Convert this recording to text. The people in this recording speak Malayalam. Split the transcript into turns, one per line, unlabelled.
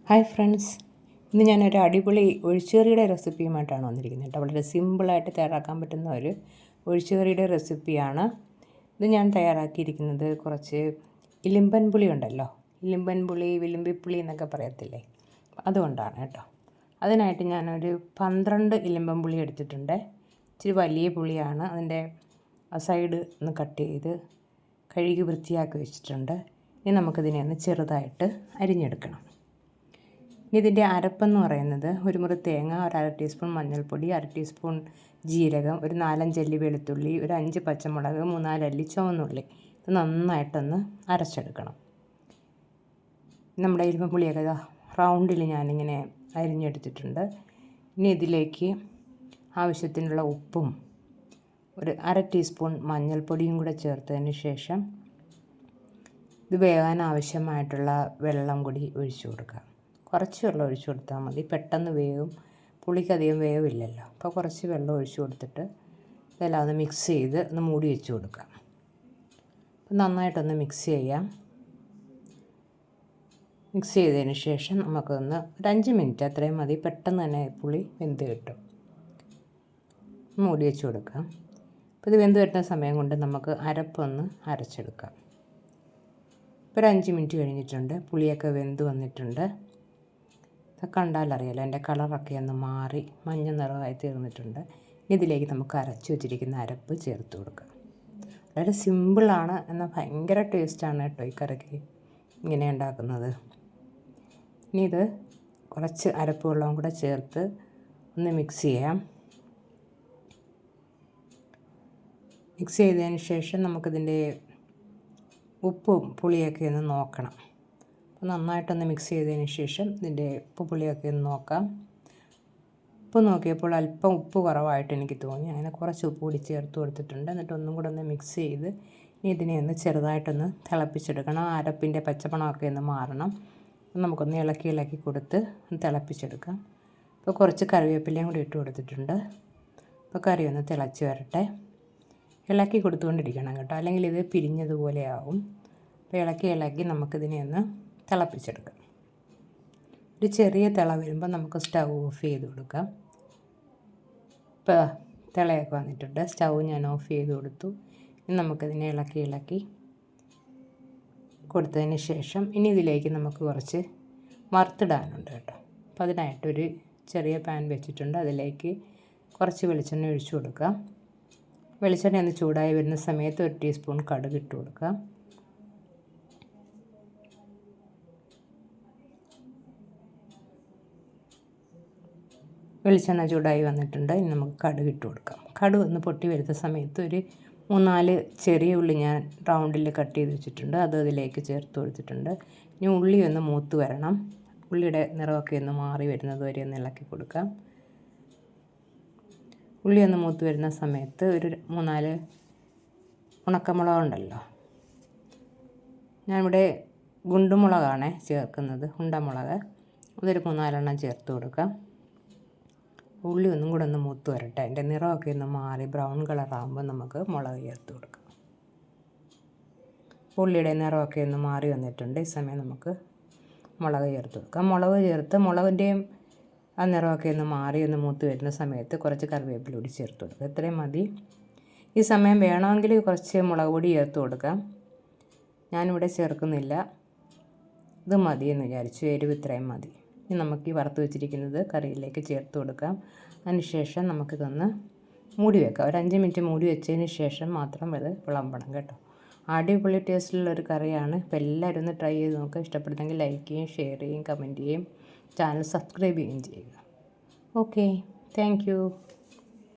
ഹായ് ഫ്രണ്ട്സ്, ഇന്ന് ഞാനൊരു അടിപൊളി ഒഴിച്ചുകറിയുടെ റെസിപ്പിയുമായിട്ടാണ് വന്നിരിക്കുന്നത് കേട്ടോ. വളരെ സിമ്പിളായിട്ട് തയ്യാറാക്കാൻ പറ്റുന്ന ഒരു ഒഴിച്ചുകറിയുടെ റെസിപ്പിയാണ് ഇത്. ഞാൻ തയ്യാറാക്കിയിരിക്കുന്നത് കുറച്ച് ഇലിമ്പൻ പുളി ഉണ്ടല്ലോ, ഇലിമ്പൻ പുളി, വിലുമ്പിപ്പുളി എന്നൊക്കെ പറയത്തില്ലേ, അതുകൊണ്ടാണ് കേട്ടോ. അതിനായിട്ട് ഞാനൊരു 12 ഇലിമ്പൻ പുളി എടുത്തിട്ടുണ്ട്. ഇച്ചിരി വലിയ പുളിയാണ്. അതിൻ്റെ സൈഡ് ഒന്ന് കട്ട് ചെയ്ത് കഴുകി വൃത്തിയാക്കി വെച്ചിട്ടുണ്ട്. ഇനി നമുക്കിതിനെ ഒന്ന് ചെറുതായിട്ട് അരിഞ്ഞെടുക്കണം. ഇതിൻ്റെ അരപ്പെന്ന് പറയുന്നത് ഒരു മുറി തേങ്ങ, ഒരു 1/2 ടീസ്പൂൺ മഞ്ഞൾപ്പൊടി, 1/2 ടീസ്പൂൺ ജീരകം, ഒരു 4-5 അല്ലി വെളുത്തുള്ളി, ഒരു 5 പച്ചമുളക്, 3-4 അല്ലി ചുവന്നുള്ളി. ഇത് നന്നായിട്ടൊന്ന് അരച്ചെടുക്കണം. നമ്മുടെ ഇരുമ്പ് പുളിയൊക്കെ റൗണ്ടിൽ ഞാനിങ്ങനെ അരിഞ്ഞെടുത്തിട്ടുണ്ട്. ഇനി ഇതിലേക്ക് ആവശ്യത്തിനുള്ള ഉപ്പും ഒരു 1/2 ടീസ്പൂൺ മഞ്ഞൾപ്പൊടിയും കൂടെ ചേർത്തതിന് ശേഷം ഇത് വേകാൻ ആവശ്യമായിട്ടുള്ള വെള്ളം കൂടി ഒഴിച്ചു കൊടുക്കുക. കുറച്ച് വെള്ളം ഒഴിച്ചു കൊടുത്താൽ മതി, പെട്ടെന്ന് വേവും. പുളിക്കധികം വേവില്ലല്ലോ. അപ്പോൾ കുറച്ച് വെള്ളം ഒഴിച്ചു കൊടുത്തിട്ട് ഇതെല്ലാം ഒന്ന് മിക്സ് ചെയ്ത് ഒന്ന് മൂടി വെച്ച് കൊടുക്കാം. അപ്പം നന്നായിട്ടൊന്ന് മിക്സ് ചെയ്യാം. മിക്സ് ചെയ്തതിന് ശേഷം നമുക്കൊന്ന് ഒരു 5 മിനിറ്റ് അത്രയും മതി, പെട്ടെന്ന് തന്നെ പുളി വെന്ത് കിട്ടും. മൂടി വെച്ച് കൊടുക്കാം. അപ്പോൾ ഇത് വെന്ത് വരുന്ന സമയം കൊണ്ട് നമുക്ക് അരപ്പൊന്ന് അരച്ചെടുക്കാം. ഇപ്പോൾ ഒരു 5 മിനിറ്റ് കഴിഞ്ഞിട്ടുണ്ട്. പുളിയൊക്കെ വെന്ത് വന്നിട്ടുണ്ട്. ഇത് കണ്ടാലറിയാലോ, എൻ്റെ കളറൊക്കെ ഒന്ന് മാറി മഞ്ഞ നിറമായി തീർന്നിട്ടുണ്ട്. ഇതിലേക്ക് നമുക്ക് അരച്ച് വെച്ചിരിക്കുന്ന അരപ്പ് ചേർത്ത് കൊടുക്കാം. വളരെ സിമ്പിളാണ്, എന്നാൽ ഭയങ്കര ടേസ്റ്റാണ് കേട്ടോ ഈ കറിക്ക് ഇങ്ങനെ ഉണ്ടാക്കുന്നത്. ഇനി ഇത് കുറച്ച് അരപ്പ് വെള്ളവും കൂടെ ചേർത്ത് ഒന്ന് മിക്സ് ചെയ്യാം. മിക്സ് ചെയ്തതിന് ശേഷം നമുക്കിതിൻ്റെ ഉപ്പും പുളിയൊക്കെ ഒന്ന് നോക്കണം. അപ്പോൾ നന്നായിട്ടൊന്ന് മിക്സ് ചെയ്തതിന് ശേഷം ഇതിൻ്റെ ഉപ്പ് പുളിയൊക്കെ ഒന്ന് നോക്കാം. ഉപ്പ് നോക്കിയപ്പോൾ അല്പം ഉപ്പ് കുറവായിട്ട് എനിക്ക് തോന്നി. അങ്ങനെ കുറച്ച് ഉപ്പ് കൂടി ചേർത്ത് കൊടുത്തിട്ടുണ്ട്. എന്നിട്ട് ഒന്നും കൂടെ ഒന്ന് മിക്സ് ചെയ്ത് ഇനി ഇതിനെ ഒന്ന് ചെറുതായിട്ടൊന്ന് തിളപ്പിച്ചെടുക്കണം. ആ അരപ്പിൻ്റെ പച്ചമണമൊക്കെ ഒന്ന് മാറണം. നമുക്കൊന്ന് ഇളക്കി കൊടുത്ത് തിളപ്പിച്ചെടുക്കാം. ഇപ്പോൾ കുറച്ച് കറിവേപ്പിലയും കൂടി ഇട്ട് കൊടുത്തിട്ടുണ്ട്. അപ്പോൾ കറി ഒന്ന് തിളച്ച് വരട്ടെ. ഇളക്കി കൊടുത്തുകൊണ്ടിരിക്കണം കേട്ടോ, അല്ലെങ്കിൽ ഇത് പിരിഞ്ഞതുപോലെ ആവും. അപ്പോൾ ഇളക്കി നമുക്കിതിനെ ഒന്ന് തിളപ്പിച്ചെടുക്കാം. ഒരു ചെറിയ തിള വരുമ്പോൾ നമുക്ക് സ്റ്റൗ ഓഫ് ചെയ്ത് കൊടുക്കാം. ഇപ്പോൾ തിളയൊക്കെ വന്നിട്ടുണ്ട്. സ്റ്റൗ ഞാൻ ഓഫ് ചെയ്ത് കൊടുത്തു. ഇനി നമുക്കിതിനെ ഇളക്കി കൊടുത്തതിന് ശേഷം ഇനി ഇതിലേക്ക് നമുക്ക് കുറച്ച് വറുത്തിടാനുണ്ട് കേട്ടോ. അപ്പോൾ അതിനായിട്ടൊരു ചെറിയ പാൻ വെച്ചിട്ടുണ്ട്. അതിലേക്ക് കുറച്ച് വെളിച്ചെണ്ണ ഒഴിച്ചു കൊടുക്കാം. വെളിച്ചെണ്ണ ഒന്ന് ചൂടായി വരുന്ന സമയത്ത് 1 ടീസ്പൂൺ കടുക് ഇട്ട് കൊടുക്കാം. വെളിച്ചെണ്ണ ചൂടായി വന്നിട്ടുണ്ട്. ഇനി നമുക്ക് കടുക് ഇട്ട് കൊടുക്കാം. കടുക് ഒന്ന് പൊട്ടി വരുന്ന സമയത്ത് ഒരു 3-4 ചെറിയ ഉള്ളി ഞാൻ റൗണ്ടിൽ കട്ട് ചെയ്ത് വെച്ചിട്ടുണ്ട്. അത് അതിലേക്ക് ചേർത്ത് കൊടുത്തിട്ടുണ്ട്. ഇനി ഉള്ളി ഒന്ന് മൂത്ത് വരണം. ഉള്ളിയുടെ നിറമൊക്കെ ഒന്ന് മാറി വരുന്നത് വരെ ഒന്ന് ഇളക്കി കൊടുക്കാം. ഉള്ളി ഒന്ന് മൂത്ത് വരുന്ന സമയത്ത് ഒരു 3-4 ഉണക്കമുളക് ഉണ്ടല്ലോ, ഞാനിവിടെ ഗുണ്ടുമുളകാണ് ചേർക്കുന്നത്, ഉണ്ടമുളക്. അതൊരു 3-4 ചേർത്ത് കൊടുക്കാം. ഉള്ളി ഒന്നും കൂടെ ഒന്ന് മൂത്ത് വരട്ടെ. അതിൻ്റെ നിറമൊക്കെ ഒന്ന് മാറി ബ്രൗൺ കളറാകുമ്പോൾ നമുക്ക് മുളക് ചേർത്ത് കൊടുക്കാം. ഉള്ളിയുടെ നിറമൊക്കെ ഒന്ന് മാറി വന്നിട്ടുണ്ട്. ഈ സമയം നമുക്ക് മുളക് ചേർത്ത് കൊടുക്കാം. മുളക് ചേർത്ത് മുളകിൻ്റെയും ആ നിറമൊക്കെ ഒന്ന് മാറി ഒന്ന് മൂത്ത് വരുന്ന സമയത്ത് കുറച്ച് കറിവേപ്പില കൂടി ചേർത്ത് കൊടുക്കുക. ഇത്രയും മതി. ഈ സമയം വേണമെങ്കിൽ കുറച്ച് മുളക് പൊടി ചേർത്ത് കൊടുക്കാം. ഞാനിവിടെ ചേർക്കുന്നില്ല, ഇത് മതി എന്ന് വിചാരിച്ചു. എരിവ് ഇത്രയും മതി. ഇനി നമുക്ക് ഈ വറുത്ത് വെച്ചിരിക്കുന്നത് കറിയിലേക്ക് ചേർത്ത് കൊടുക്കാം. അതിനുശേഷം നമുക്കിതൊന്ന് മൂടി വെക്കാം. ഒരു 5 മിനിറ്റ് മൂടി വെച്ചതിന് ശേഷം മാത്രം ഇത് വിളമ്പണം കേട്ടോ. അടിപൊളി ടേസ്റ്റിലുള്ളൊരു കറിയാണ്. അപ്പോൾ എല്ലാവരും ഒന്ന് ട്രൈ ചെയ്ത് നോക്കുക. ഇഷ്ടപ്പെടുന്നെങ്കിൽ ലൈക്ക് ചെയ്യുകയും ഷെയർ ചെയ്യുകയും കമൻറ്റ് ചെയ്യുകയും ചാനൽ സബ്സ്ക്രൈബ് ചെയ്യുകയും ചെയ്യുക. Okay, thank you.